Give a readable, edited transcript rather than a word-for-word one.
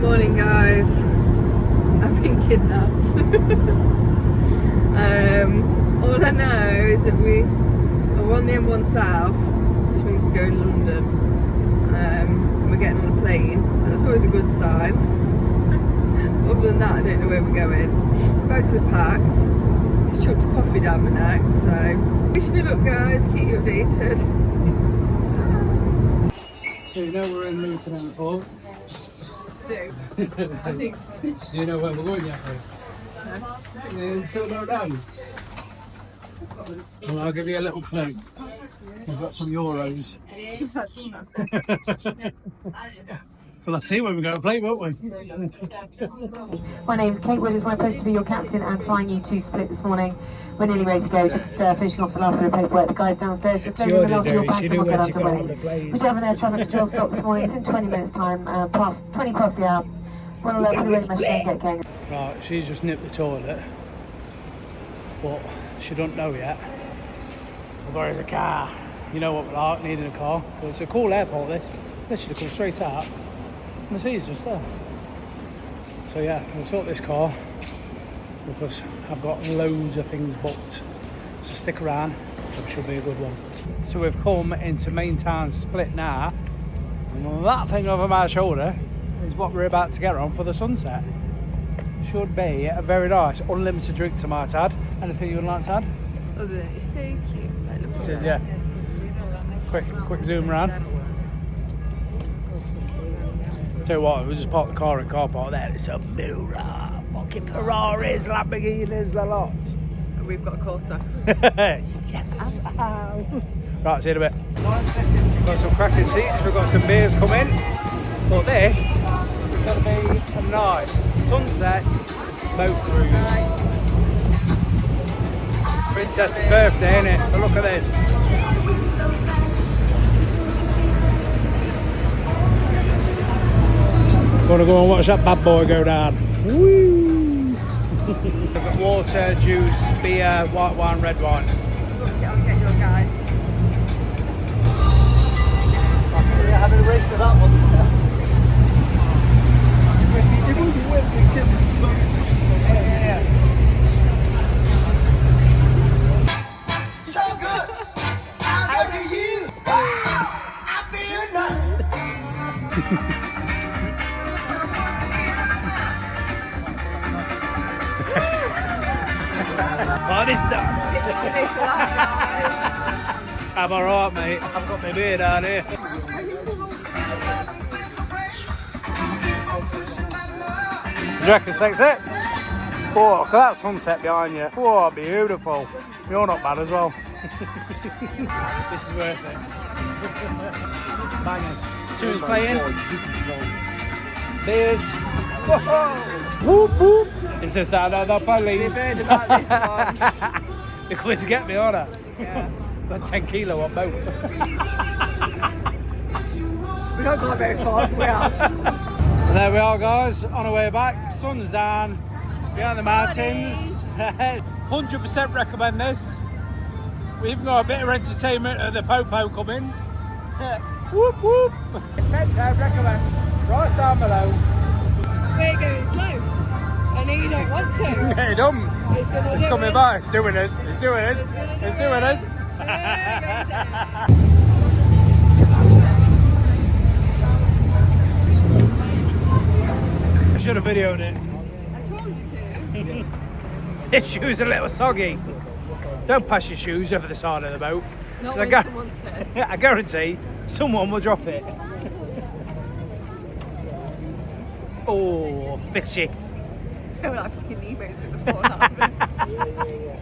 Morning guys, I've been kidnapped. All I know is that we are on the M1 South, which means we're going to London, and we're getting on a plane. That's always a good sign. Other than that, I don't know where we're going. Bags are packed, just chucked coffee down my neck, so wish me luck guys, keep you updated. So you know we're in Luton Airport. Do. I think. Do you know where we're going yet? No. In Silver Road. Well, I'll give you a little clue. We've got some euros. Well, let's see when we go to play, won't we? My name's Kate Williams. I'm supposed to be your captain and flying you to Split this morning. We're nearly ready to go, just finishing off the last bit of paperwork. The guys downstairs just loading the last of your bags and we'll get underway. We do have an air traffic control stop this morning. It's in 20 minutes time, 20 past the hour. We'll put a ready machine and get going. Right, she's just nipped the toilet, but she don't know yet. Well, there is a car. You know what we're like, needing a car. But it's a cool airport, this. This should have come straight out. And the sea's just there. So yeah, we'll sort this car because I've got loads of things booked. So stick around, it should be a good one. So we've come into main town Split now. And that thing over my shoulder is what we're about to get on for the sunset. Should be a very nice, unlimited drinks I might add. Anything you would like to add? Other than it's so cute. Like, look It is, yeah. Quick zoom around. Tell you what, we just parked the car in car park there. It's a mirror, fucking Ferraris, Lamborghinis, the lot. And we've got a Corsa. Yes. Right, see you in a bit. We've got some cracking seats. We've got some beers coming. But this is going to be a nice sunset boat cruise. Princess's birthday, isn't it? But look at this. Gonna go and watch that bad boy go down. Woo! We've got water, juice, beer, white wine, red wine. I'll get your guide. Yeah, having a race for that one. So good. I look at you. I feel nothing. Party stuff. I'm alright, mate. I've got my beer down here. Do you reckon sexy? Oh, look at that sunset behind you. Oh, beautiful. You're not bad as well. This is worth it. Banging. Tunes playing. Beers. Whoop whoop. It's the sound of the police. They've heard about this one. You're coming to get me, aren't I? Yeah. Got 10 kilo on boat. We're not going very far, we have. And there we are, guys, on our way back. Sun's down, behind the mountains. 100% recommend this. We even got a bit of entertainment at the Popo coming. Whoop whoop. 10 out of recommend. Right down below. We're going slow. I know you don't want to. Yeah, you dumb. It's coming by. It's doing us. It's doing us. It's doing us. I should have videoed it. I told you to. His shoes are a little soggy. Don't pass your shoes over the side of the boat. Not 'Cause when someone's pissed. I guarantee someone will drop it. Oh, fishy. I feel like fucking Nemo's going to fall out of it.